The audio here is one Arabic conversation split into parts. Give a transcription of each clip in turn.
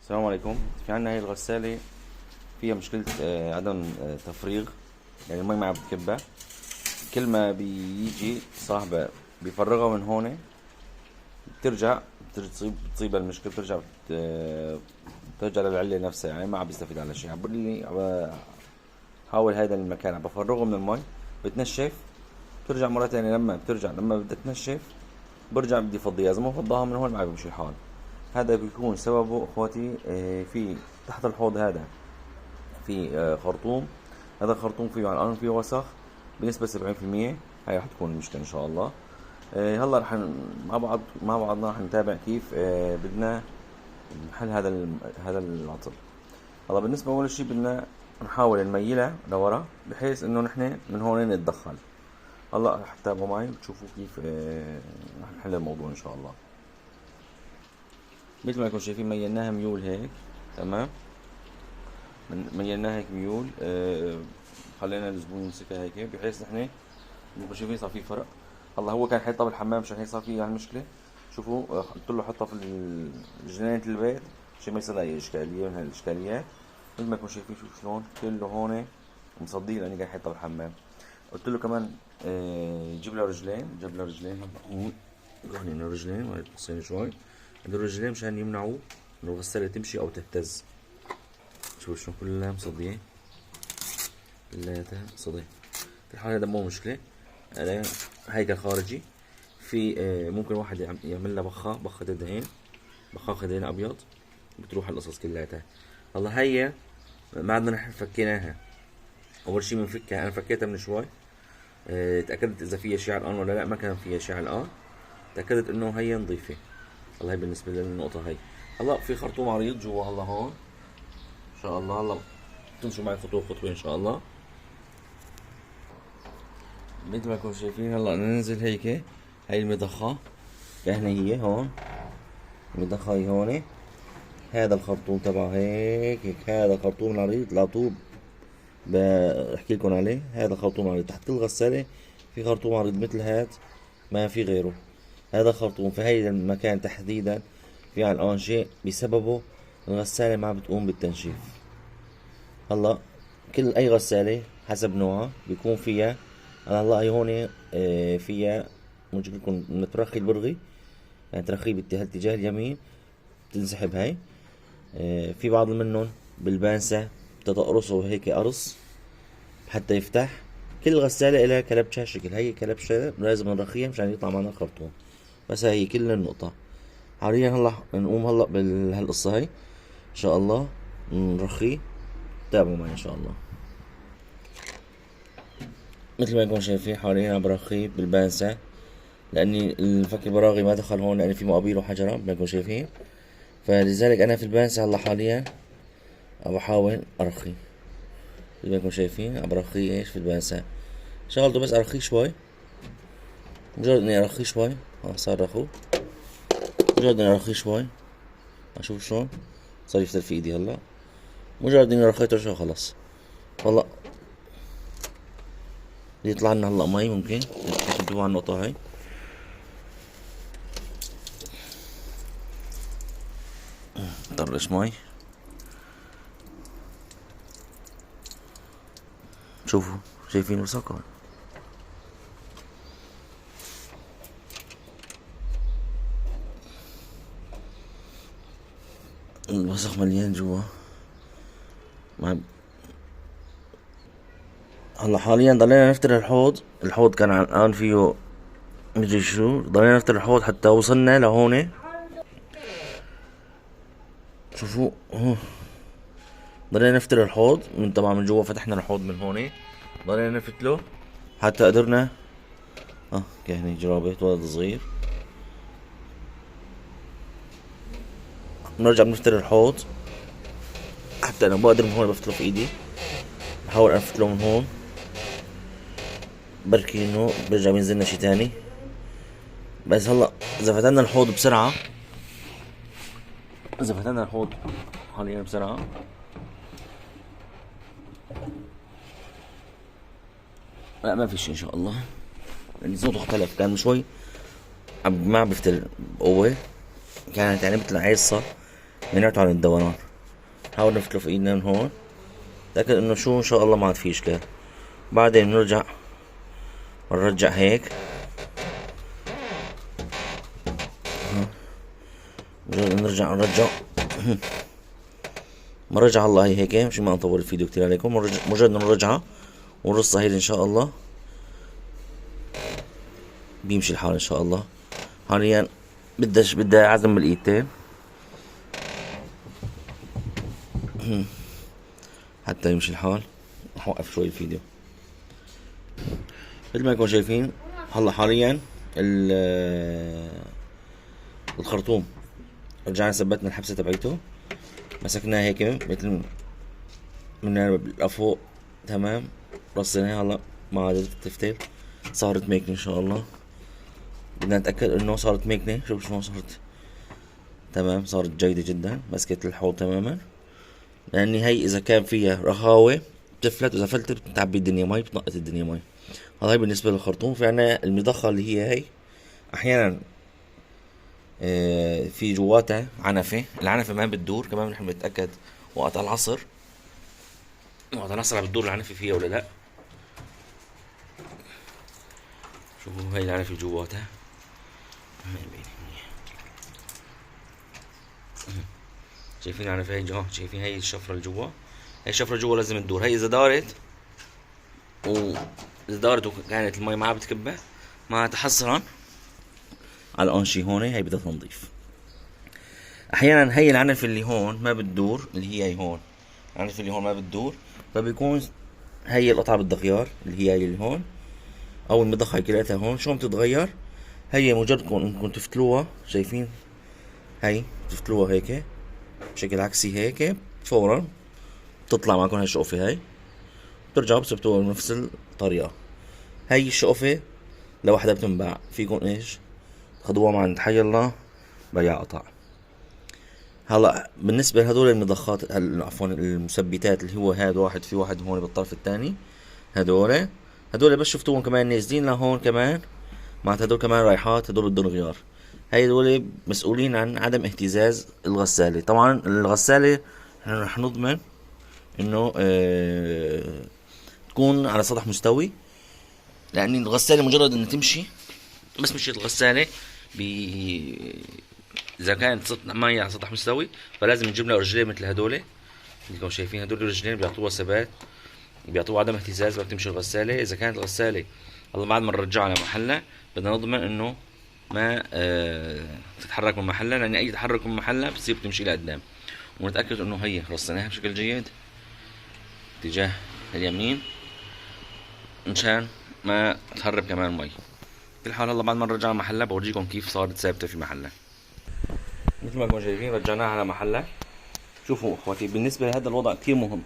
السلام عليكم. في عنا هاي الغسالة فيها مشكلة عدم تفريغ. يعني المي ما عم بتكبها. كل ما بيجي صاحبها بيفرغها من هون بترجع بتصيب المشكلة، بترجع بترجع للعلة نفسها. يعني ما عم بيستفيد على شيء. عم بقول عم بحاول هذا المكان عم بفرغه من المي بتنشف، بترجع مرة تانية. لما بدها تنشف برجع بدي فضيها. إذا ما فضاها من هون ما عم بيمشي الحال. هذا بيكون سببه اخواتي في تحت الحوض هذا في خرطوم. هذا الخرطوم فيه على الان فيه وسخ بنسبة 70%. هاي راح تكون المشكلة ان شاء الله. هلا رح مع بعضنا رح نتابع كيف بدنا نحل هذا العطل. هلا بالنسبة اول شي بدنا نحاول نميلها لورا بحيث انه نحن من هون نتدخل. هلا رح تتابعوا معي وتشوفوا كيف رح نحل الموضوع ان شاء الله. مثل ما انكم شايفين ميلناها ميول هيك. تمام. ميلناها هيك ميول. خلينا الزبون يمسكها هيك بحيث نحن انكم شايفين صار في فرق. هلا هو كان حيطها بالحمام عشان هيك صار في يعني مشكلة. شوفوا قلت له حطها في جنينة البيت عشان ما يصير اي اشكالية من هالاشكاليات. مثل ما انكم شايفين شوف شلون كله هون مصدي لاني قاعد حيطها بالحمام. قلت له كمان جيب له رجلين. جاب له رجلين هون هون رجلين وهي تقصين شوي. هدول الرجلين مشان يمنعوا انه الغسالة تمشي او تهتز. شوف شلون كلها مصدية، كلياتها صدي. في الحالة هذا مو مشكلة. هيكل خارجي. في ممكن واحد يعمل لها بخة دهين، بخاخة دهين ابيض بتروح القصص كلياتها. هلا هي ما عندنا نحن فكيناها. اول شي بنفكها. انا فكيتها من شوي. تأكدت اذا فيها شعر الان ولا لا. ما كان فيها شعر الان. تأكدت انه هي نظيفة. هلا هي بالنسبة للنقطة هي. هلا في خرطوم عريض جوا. هلا هون ان شاء الله. هلا تمشوا معي خطوة خطوة ان شاء الله. مثل ما انكم شايفين هلا ننزل هيك. هاي المضخة كهنا هي هون. المضخة هي هون. هذا الخرطوم تبعه هيك. هذا الخرطوم العريض لا طوب بحكي لكم عليه. هذا خرطوم عريض تحت الغسالة. في خرطوم عريض مثل هاد ما في غيره. هذا خرطوم في هاي المكان تحديدا في على الان شيء بسببه الغسالة ما بتقوم بالتنشيف. هلا كل اي غسالة حسب نوعها بيكون فيها. انا هلا هي هون فيها ممكن يكون مترخي البرغي. يعني ترخيه باتجاه اليمين تنسحب هاي. في بعض منهم بالبانسة بتقرصه هيك قرص حتى يفتح. كل غسالة إلها كلبشة شكل. هي كلبشة لازم نرخيها مشان يطلع معنا الخرطوم. بس هي كل النقطة. حاليا هلا نقوم هلا بهالقصة هاي ان شاء الله نرخيه. تابعوا معي ان شاء الله. مثل ما انكم شايفين حاليا عم برخيه بالبانسة لاني الفك البراغي ما دخل هون لان في مقابيل وحجرة مثل ما انكم شايفين. فلذلك انا في البانسة هلا حاليا عم بحاول ارخيه. مثل ما انكم شايفين عم برخيه ايش في البانسة. شغلته بس ارخيه شوي. مجرد اني ارخيه شوي صار رخو. مجرد اني ارخيه شوي اشوف شلون صار يفتل في ايدي. هلا مجرد اني رخيته شو خلص. والله يطلع لنا هلا مي. ممكن تنتبهوا على النقطة هاي. طرش مي. شوفوا شايفين وسخ. الوسخ مليان جوا. هلا حاليا ضلينا نفتح الحوض. الحوض كان الان فيه مدري شو. ضلينا نفتح الحوض حتى وصلنا لهون. شوفوا ضلينا نفتح الحوض من طبعا من جوا. فتحنا الحوض من هون. ضلينا نفتله حتى قدرنا. كهني جرابة ولد صغير. بنرجع بنفتح الحوض حتى انا بقدر من هون بفتله في ايدي. بحاول افتله من هون بركي انه برجع بينزلنا شي تاني. بس هلا اذا فتحنا الحوض بسرعة. حاليا بسرعة. لا ما في شي ان شاء الله. لان صوته اختلف. كان شوي ما عم بفتل بقوة. كانت يعني مثل عيصة منعته عن الدوران. نحاول نفتله في ايدنا من هون، نتأكد انه شو ان شاء الله ما عاد في اشكال. بعدين نرجع هيك، نرجع مرجع الله هيك مش ما نطول الفيديو كتير عليكم. مجرد نرجعها ونرصها هيك ان شاء الله بيمشي الحال ان شاء الله. حاليا بدها عزم بالايدتين حتى يمشي الحال. رح اوقف شوي الفيديو. مثل ما انكم شايفين هلا حاليا الخرطوم رجعنا ثبتنا الحبسة تبعيته، مسكناه هيك مثل من لفوق تمام، رصيناه. هلا ما عاد تفتل، صارت ميكنة ان شاء الله. بدنا نتأكد انه صارت ميكنة. شوف شلون صارت تمام، صارت جيدة جدا، مسكت الحوض تماما. لان هي اذا كان فيها رخاوة بتفلت، واذا فلتت بتعبي الدنيا مي، بتنقط الدنيا مي. هاي بالنسبة للخرطوم. في عنا المضخة اللي هي احيانا في جواتها عنفة. العنفة ما بتدور كمان، نحن بنتأكد وقت العصر بتدور العنفة فيها ولا لا. شوفوا هاي العنفة جواتها، شايفين العنفة هاي شايفين هاي الشفرة اللي جوا. هاي الشفرة جوا لازم تدور. هاي إذا دارت وكانت المي ما بتكبها ما تحصرا على الأنشي هون. هاي بدها تنظيف. أحيانا هاي العنفة اللي هون ما بتدور، اللي هي هون العنفة اللي هون ما بتدور، فبيكون هاي القطعة بالدخيار اللي هي هاي اللي هون، أو المضخة هاي كلياتها هون. شلون بتتغير؟ هي مجرد انكم تفتلوها، شايفين هاي تفتلوها هيك بشكل عكسي هيك، فورا بتطلع معكم هاي الشقفة. هاي بترجعوا بتثبتوها بنفس الطريقة. هاي الشقفة لوحدها بتنباع، فيكم ايش تاخدوها مع عند حي الله بياع قطع. هلا بالنسبة لهدول المضخات، عفوا المثبتات، اللي هو هذا واحد، في واحد هون بالطرف الثاني. هدول بس شفتوهم كمان نازلين لهون كمان، معناتها هدول كمان رايحات، هدول بدهم غيار. هدول مسؤولين عن عدم اهتزاز الغسالة. طبعا الغسالة رح نضمن انه تكون على سطح مستوي، لان الغسالة مجرد انها تمشي، بس مشيت الغسالة اذا كانت مية على سطح مستوي، فلازم نجيب لها رجلين مثل هدول اللي شايفين. هدول الرجلين بيعطوها ثبات، بيعطوها عدم اهتزاز وقت تمشي الغسالة. اذا كانت الغسالة الله بعد ما نرجعها لمحلها بدنا نضمن انه ما تتحرك من محلها، لان اي تحرك من محلها بتصير بتمشي لقدام. ونتاكد انه هي رصيناها بشكل جيد اتجاه اليمين مشان ما تهرب كمان مي. في الحال هلا بعد ما نرجعها محلها بورجيكم كيف صارت ثابته في محلها. مثل ما انتم شايفين رجعناها على محلها. شوفوا اخواتي، بالنسبه لهذا الوضع كثير مهم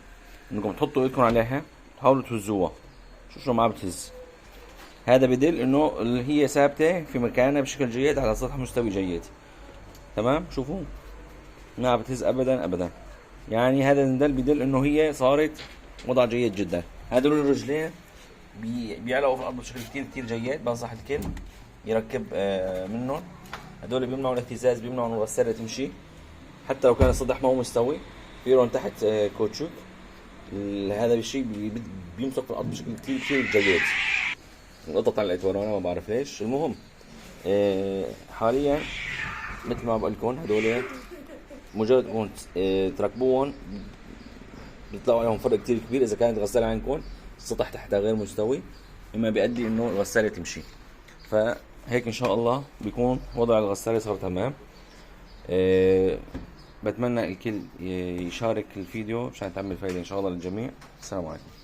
انكم تحطوا ايدكم عليها، تحاولوا تهزوها. شو ما بتهز، هذا بدل انه اللي هي ثابته في مكانها بشكل جيد على سطح مستوي جيد. تمام، شوفوا ما بتهز ابدا ابدا. يعني هذا بدل انه هي صارت وضع جيد جدا. هذول الرجلين بيعلقوا في الارض بشكل كتير جيد. بنصح الكل يركب منهم. هذول بيمنعوا الاهتزاز، بيمنعوا انه الغسالة تمشي حتى لو كان السطح ما هو مستوي. في لهم تحت كوتشوك، هذا الشيء بيمسك في الارض بشكل كتير جيد. القطط علقت ورانا ما بعرف ليش. المهم حاليا مثل ما بقول لكم هذول مجرد انكم تركبوهم بيطلعوا عليهم فرق كتير كبير. اذا كانت الغسالة عندكم السطح تحتها غير مستوي، مما بيؤدي انه الغسالة تمشي. فهيك ان شاء الله بيكون وضع الغسالة صار تمام. بتمنى الكل يشارك الفيديو مشان تعمل فايدة ان شاء الله للجميع. السلام عليكم.